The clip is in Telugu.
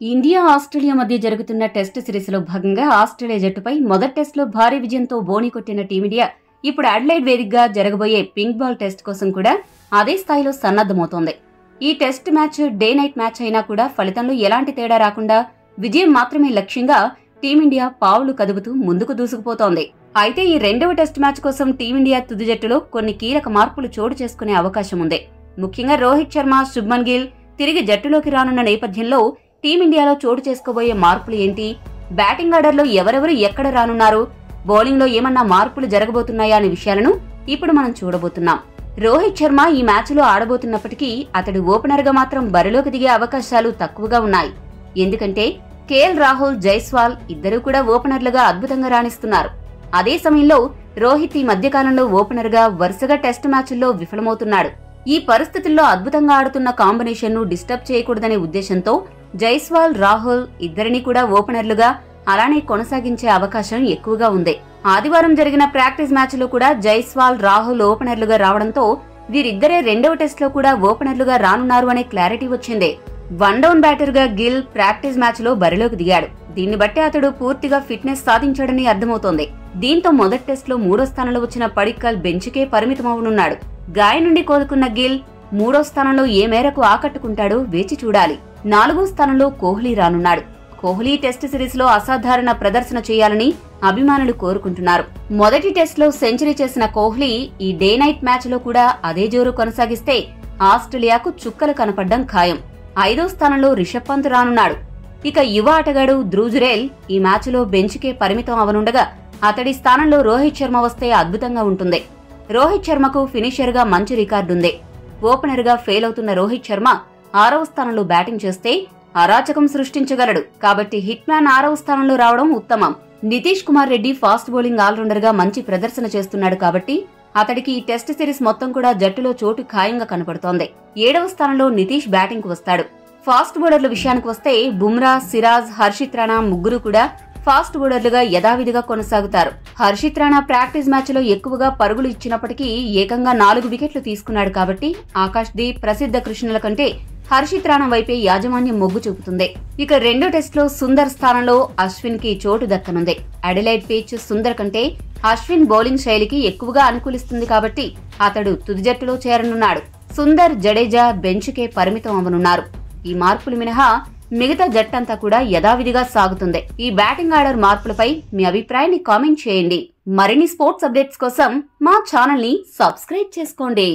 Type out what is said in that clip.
ఇండియా ఆస్ట్రేలియా మధ్య జరుగుతున్న టెస్ట్ సిరీస్లో భాగంగా ఆస్ట్రేలియా జట్టుపై మొదటి టెస్టులో భారీ విజయంతో బోణి కొట్టిన టీమిండియా ఇప్పుడు అడిలైడ్ వేదికగా జరగబోయే పింక్ బాల్ టెస్ట్ కోసం కూడా అదే స్థాయిలో సన్నద్దమవుతోంది. ఈ test match day night match అయినా కూడా ఫలితంలో ఎలాంటి తేడా రాకుండా విజయం మాత్రమే లక్ష్యంగా టీమిండియా పావులు కదుపుతూ ముందుకు దూసుకుపోతోంది. అయితే ఈ రెండవ టెస్ట్ మ్యాచ్ కోసం టీమిండియా తుది జట్టులో కొన్ని కీలక మార్పులు చోటు చేసుకునే అవకాశం ఉంది. ముఖ్యంగా రోహిత్ శర్మ, శుభ్మన్ గిల్ తిరిగి జట్టులోకి రానున్న నేపథ్యంలో టీమిండియాలో చోటు చేసుకోబోయే మార్పులు ఏంటి, బ్యాటింగ్ ఆర్డర్లో ఎవరెవరు ఎక్కడ రానున్నారు, బౌలింగ్లో ఏమన్నా మార్పులు జరగబోతున్నాయా అనే విషయాలను ఇప్పుడు మనం చూడబోతున్నాం. రోహిత్ శర్మ ఈ మ్యాచ్లో ఆడబోతున్నప్పటికీ అతడు ఓపెనర్గా మాత్రం బరిలోకి దిగే అవకాశాలు తక్కువగా ఉన్నాయి. ఎందుకంటే కేఎల్ రాహుల్, జైస్వాల్ ఇద్దరూ కూడా ఓపెనర్లుగా అద్భుతంగా రాణిస్తున్నారు. అదే సమయంలో రోహిత్ ఈ మధ్యకాలంలో ఓపెనర్గా వరుసగా టెస్ట్ మ్యాచ్ల్లో విఫలమవుతున్నాడు. ఈ పరిస్థితుల్లో అద్భుతంగా ఆడుతున్న కాంబినేషన్ ను డిస్టర్బ్ చేయకూడదనే ఉద్దేశంతో జైస్వాల్, రాహుల్ ఇద్దరిని కూడా ఓపెనర్లుగా అలానే కొనసాగించే అవకాశం ఎక్కువగా ఉంది. ఆదివారం జరిగిన ప్రాక్టీస్ మ్యాచ్ లో కూడా జైస్వాల్, రాహుల్ ఓపెనర్లుగా రావడంతో వీరిద్దరే రెండవ టెస్ట్ లో కూడా ఓపెనర్లుగా రానున్నారు అనే క్లారిటీ వచ్చింది. వన్ డౌన్ బ్యాటర్ గా గిల్ ప్రాక్టీస్ మ్యాచ్ లో బరిలోకి దిగాడు. దీన్ని బట్టి అతడు పూర్తిగా ఫిట్నెస్ సాధించాడని అర్థమవుతోంది. దీంతో మొదటి టెస్ట్ లో 3వ స్థానంలో వచ్చిన పడిక్కల్ బెంచ్కే పరిమితమవనున్నాడు. గాయం నుండి కోలుకున్న గిల్ 3వ స్థానంలో ఏ మేరకు ఆకట్టుకుంటాడో వేచి చూడాలి. 4వ స్థానంలో కోహ్లీ రానున్నాడు. కోహ్లీ టెస్ట్ సిరీస్ లో అసాధారణ ప్రదర్శన చేయాలని అభిమానులు కోరుకుంటున్నారు. మొదటి టెస్ట్ లో సెంచరీ చేసిన కోహ్లీ ఈ డే నైట్ మ్యాచ్ లో కూడా అదే జోరు కొనసాగిస్తే ఆస్ట్రేలియాకు చుక్కలు కనపడ్డం ఖాయం. 5వ స్థానంలో రిషబ్ పంత్ రానున్నాడు. ఇక యువ ఆటగాడు ధ్రువ్ జురేల్ ఈ మ్యాచ్ లో బెంచ్కే పరిమితం అవనుండగా అతడి స్థానంలో రోహిత్ శర్మ వస్తే అద్భుతంగా ఉంటుంది. రోహిత్ శర్మకు ఫినిషర్ గా మంచి రికార్డుంది. ఓపెనర్ గా ఫెయిల్ అవుతున్న రోహిత్ శర్మ 6వ స్థానంలో బ్యాటింగ్ చేస్తే అరాచకం సృష్టించగలడు. కాబట్టి హిట్ మ్యాన్ 6వ స్థానంలో రావడం ఉత్తమం. Nitish Kumar Reddy fast bowling allrounder గా మంచి ప్రదర్శన చేస్తున్నాడు కాబట్టి అతడికి ఈ టెస్ట్ సిరీస్ మొత్తం కూడా జట్టులో చోటు ఖాయంగా కనపడుతోంది. 7వ స్థానంలో నితీష్ బ్యాటింగ్ కు వస్తాడు. ఫాస్ట్ బౌలర్ల విషయానికి వస్తే బుమ్రా, సిరాజ్, హర్షిత్ రాణా ముగ్గురు కూడా ఫాస్ట్ బౌలర్లుగా యథావిధిగా కొనసాగుతారు. హర్షిత్ రాణా ప్రాక్టీస్ మ్యాచ్ లో ఎక్కువగా పరుగులు ఇచ్చినప్పటికీ ఏకంగా 4 వికెట్లు తీసుకున్నాడు కాబట్టి ఆకాష్ దీప్, ప్రసిద్ధ కృష్ణుల కంటే హర్షిత్ రాణా వైపే యాజమాన్యం మొగ్గు చూపుతుంది. ఇక రెండో టెస్ట్ లో సుందర్ స్థానంలో అశ్విన్ కి చోటు దక్కనుంది. అడిలైడ్ పిచ్ సుందర్ కంటే అశ్విన్ బౌలింగ్ శైలికి ఎక్కువగా అనుకూలిస్తుంది కాబట్టి అతడు తుది జట్టులో చేరనున్నాడు. సుందర్, జడేజా బెంచ్కే పరిమితం అవనున్నారు. ఈ మార్పులు మినహా మిగతా జట్టంతా కూడా యథావిధిగా సాగుతుంది. ఈ బ్యాటింగ్ ఆర్డర్ మార్పులపై మీ అభిప్రాయాన్ని కామెంట్ చేయండి. మరిన్ని స్పోర్ట్స్ అప్డేట్స్ కోసం మా ఛానల్ ని సబ్స్క్రైబ్ చేసుకోండి.